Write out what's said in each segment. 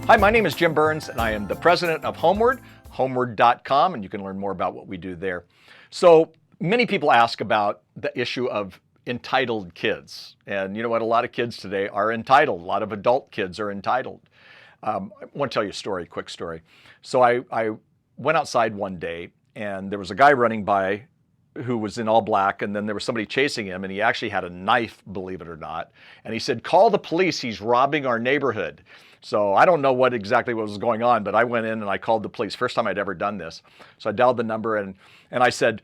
Hi, my name is Jim Burns, and I am the president of Homeward, homeward.com, and you can learn more about what we do there. So many people ask about the issue of entitled kids. And you know what? A lot of kids today are entitled. A lot of adult kids are entitled. I want to tell you a story, quick story. So I went outside one day, and there was a guy running by who was in all black, and then there was somebody chasing him, and he actually had a knife, believe it or not. And he said, "Call the police, he's robbing our neighborhood." So I don't know what exactly was going on, but I went in and I called the police. First time I'd ever done this. So I dialed the number and I said,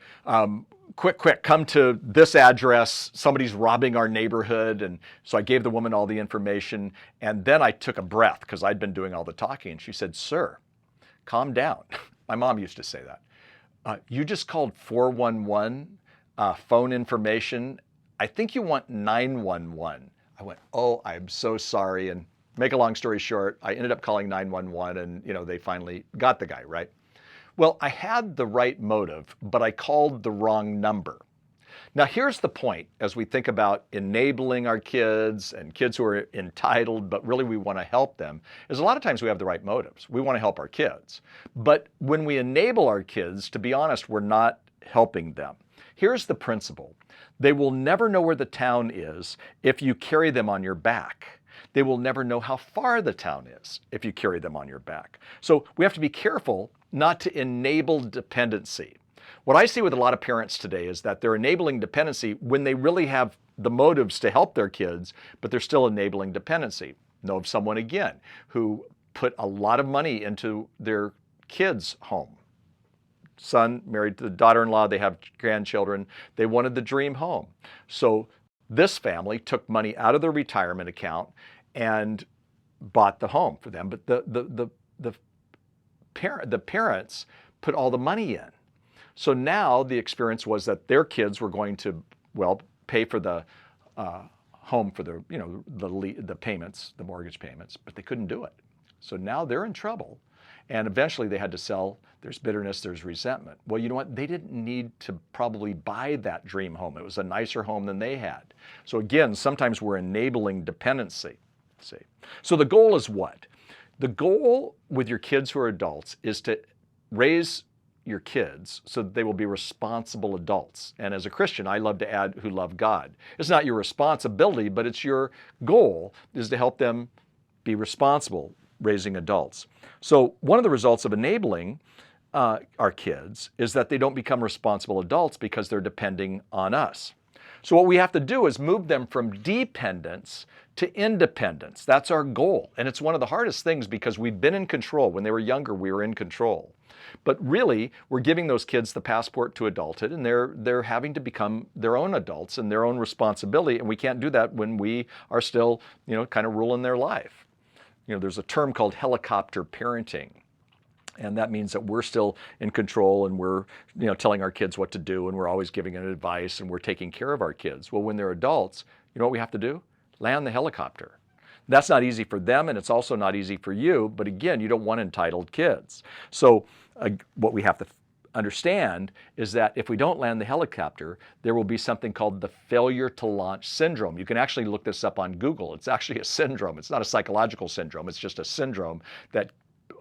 quick, come to this address. Somebody's robbing our neighborhood. And so I gave the woman all the information. And then I took a breath because I'd been doing all the talking. And she said, "Sir, calm down." My mom used to say that. You just called 411 phone information. I think you want 911. I went, "Oh, I'm so sorry." And make a long story short, I ended up calling 911 and they finally got the guy, right? Well, I had the right motive, but I called the wrong number. Now, here's the point as we think about enabling our kids and kids who are entitled, but really we want to help them, is a lot of times we have the right motives. We want to help our kids. But when we enable our kids, to be honest, we're not helping them. Here's the principle. They will never know where the town is if you carry them on your back. They will never know how far the town is if you carry them on your back. So we have to be careful not to enable dependency. What I see with a lot of parents today is that they're enabling dependency when they really have the motives to help their kids, but they're still enabling dependency. Know of someone, again, who put a lot of money into their kids' home. Son married to the daughter-in-law, they have grandchildren. They wanted the dream home. So this family took money out of their retirement account and bought the home for them. But the parents put all the money in. So now the experience was that their kids were going to, pay for the home for the payments, the mortgage payments, but they couldn't do it. So now they're in trouble. And eventually they had to sell. There's bitterness, there's resentment. Well, you know what? They didn't need to probably buy that dream home. It was a nicer home than they had. So again, sometimes we're enabling dependency. See? So the goal is what? The goal with your kids who are adults is to raise your kids so that they will be responsible adults. And as a Christian, I love to add who love God. It's not your responsibility, but it's your goal is to help them be responsible raising adults. So one of the results of enabling our kids is that they don't become responsible adults because they're depending on us. So what we have to do is move them from dependence to independence. That's our goal. And it's one of the hardest things because we've been in control. When they were younger, we were in control. But really, we're giving those kids the passport to adulthood, and they're having to become their own adults and their own responsibility. And we can't do that when we are still, kind of ruling their life. There's a term called helicopter parenting. And that means that we're still in control and we're, telling our kids what to do and we're always giving them advice and we're taking care of our kids. Well, when they're adults, you know what we have to do? Land the helicopter. That's not easy for them and it's also not easy for you. But again, you don't want entitled kids. So what we have to understand is that if we don't land the helicopter, there will be something called the failure to launch syndrome. You can actually look this up on Google. It's actually a syndrome. It's not a psychological syndrome. It's just a syndrome that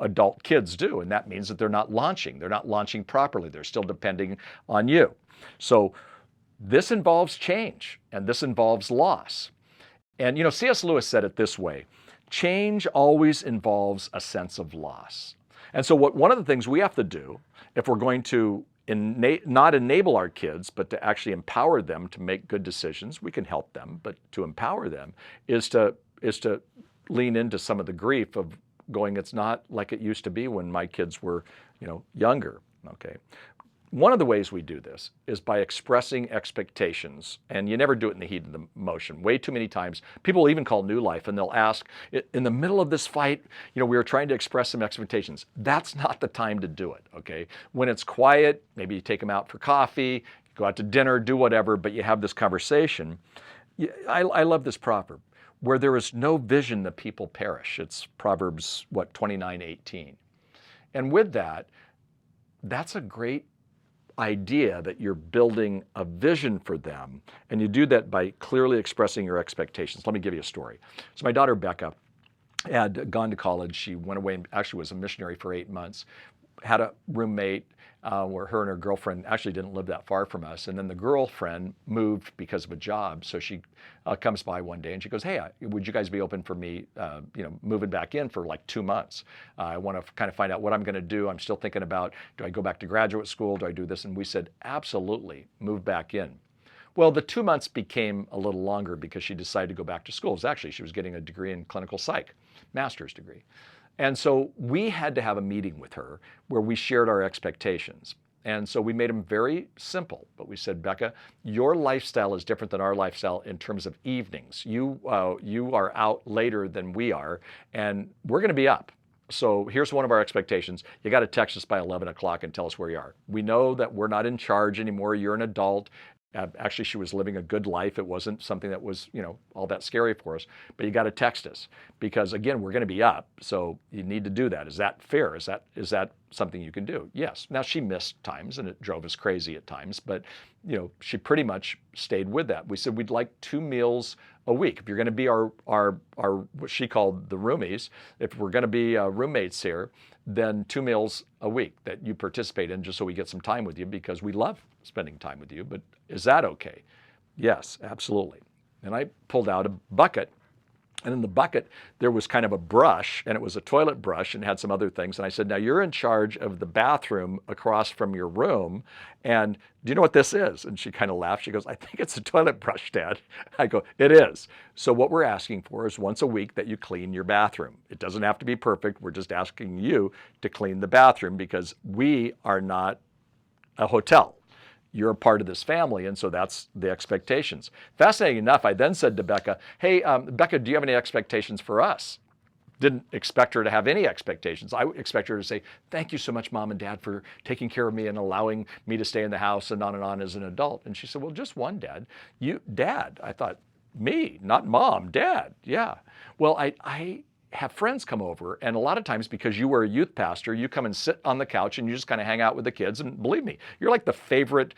adult kids do. And that means that they're not launching. They're not launching properly. They're still depending on you. So this involves change and this involves loss. And C.S. Lewis said it this way, change always involves a sense of loss. And so one of the things we have to do if we're going to not enable our kids, but to actually empower them to make good decisions, we can help them, but to empower them is to lean into some of the grief of going, it's not like it used to be when my kids were, younger, okay? One of the ways we do this is by expressing expectations, and you never do it in the heat of the emotion. Way too many times, people will even call New Life and they'll ask, in the middle of this fight, we were trying to express some expectations. That's not the time to do it, okay? When it's quiet, maybe you take them out for coffee, go out to dinner, do whatever, but you have this conversation. I love this proverb. Where there is no vision, the people perish. It's Proverbs, 29:18. And with that, that's a great idea that you're building a vision for them. And you do that by clearly expressing your expectations. Let me give you a story. So my daughter, Becca, had gone to college. She went away and actually was a missionary for 8 months, had a roommate where her and her girlfriend actually didn't live that far from us. And then the girlfriend moved because of a job. So she comes by one day and she goes, hey, would you guys be open for me, moving back in for like 2 months? I want to kind of find out what I'm going to do. I'm still thinking about, do I go back to graduate school? Do I do this? And we said, absolutely, move back in. Well, the 2 months became a little longer because she decided to go back to school. Actually, she was getting a degree in clinical psych, master's degree. And so we had to have a meeting with her where we shared our expectations. And so we made them very simple, but we said, Becca, your lifestyle is different than our lifestyle in terms of evenings. You are out later than we are, and we're going to be up. So here's one of our expectations. You got to text us by 11 o'clock and tell us where you are. We know that we're not in charge anymore. You're an adult. Actually, she was living a good life. It wasn't something that was, all that scary for us. But you got to text us because, again, we're going to be up. So you need to do that. Is that fair? Is that something you can do? Yes. Now, she missed times, and it drove us crazy at times. But, she pretty much stayed with that. We said we'd like 2 meals a week. If you're going to be our what she called the roomies, if we're going to be roommates here, then 2 meals a week that you participate in, just so we get some time with you, because we love spending time with you. But is that okay? Yes, absolutely. And I pulled out a bucket, and in the bucket there was kind of a brush, and it was a toilet brush and had some other things. And I said, now you're in charge of the bathroom across from your room, and do you know what this is? And she kind of laughed. She goes, I think it's a toilet brush, Dad. I go, it is. So what we're asking for is once a week that you clean your bathroom. It doesn't have to be perfect. We're just asking you to clean the bathroom because we are not a hotel. You're a part of this family, and so that's the expectations. Fascinating enough, I then said to Becca, hey, Becca, do you have any expectations for us? Didn't expect her to have any expectations. I expect her to say, thank you so much, Mom and Dad, for taking care of me and allowing me to stay in the house and on as an adult. And she said, well, just one, Dad. You, Dad. I thought, me, not Mom, Dad. Yeah. Well, I have friends come over, and a lot of times because you were a youth pastor, you come and sit on the couch and you just kind of hang out with the kids. And believe me, you're like the favorite,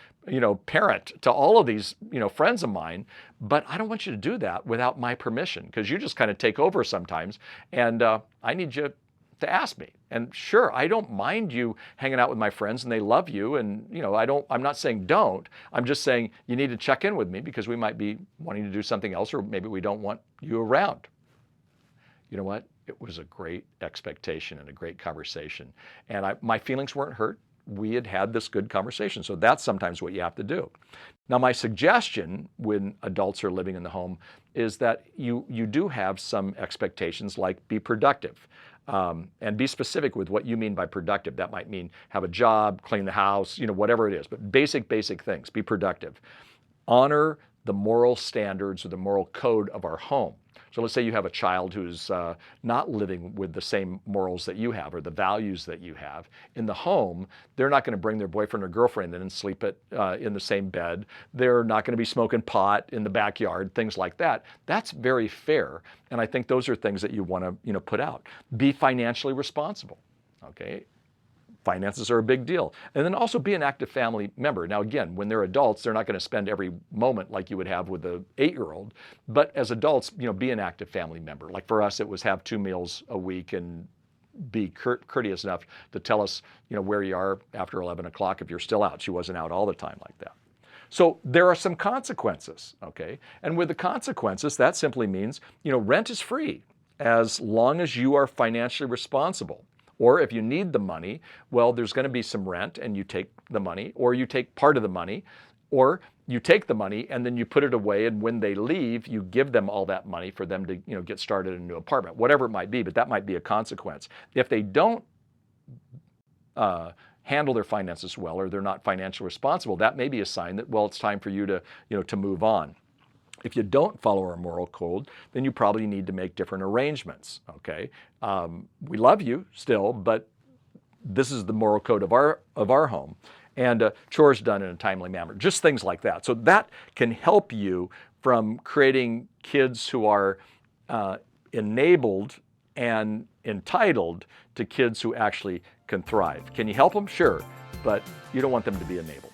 parent to all of these, friends of mine. But I don't want you to do that without my permission, because you just kind of take over sometimes, and I need you to ask me. And sure, I don't mind you hanging out with my friends, and they love you. And I'm not saying don't. I'm just saying you need to check in with me because we might be wanting to do something else, or maybe we don't want you around. You know what? It was a great expectation and a great conversation. And my feelings weren't hurt. We had had this good conversation. So that's sometimes what you have to do. Now, my suggestion when adults are living in the home is that you do have some expectations, like be productive. And be specific with what you mean by productive. That might mean have a job, clean the house, whatever it is. But basic things. Be productive. Honor the moral standards or the moral code of our home. So let's say you have a child who's not living with the same morals that you have or the values that you have. In the home, they're not going to bring their boyfriend or girlfriend in and sleep in the same bed. They're not going to be smoking pot in the backyard, things like that. That's very fair. And I think those are things that you want to put out. Be financially responsible. Okay. Finances are a big deal. And then also be an active family member. Now, again, when they're adults, they're not going to spend every moment like you would have with an 8-year-old. But as adults, be an active family member. Like for us, it was have 2 meals a week and be courteous enough to tell us, where you are after 11 o'clock if you're still out. She wasn't out all the time like that. So there are some consequences, okay? And with the consequences, that simply means, rent is free as long as you are financially responsible. Or if you need the money, well, there's going to be some rent and you take the money, or you take part of the money, or you take the money and then you put it away, and when they leave, you give them all that money for them to get started in a new apartment, whatever it might be, but that might be a consequence. If they don't handle their finances well, or they're not financially responsible, that may be a sign that, well, it's time for you to move on. If you don't follow our moral code, then you probably need to make different arrangements, okay? We love you still, but this is the moral code of our home. And chores done in a timely manner, just things like that. So that can help you from creating kids who are enabled and entitled to kids who actually can thrive. Can you help them? Sure, but you don't want them to be enabled.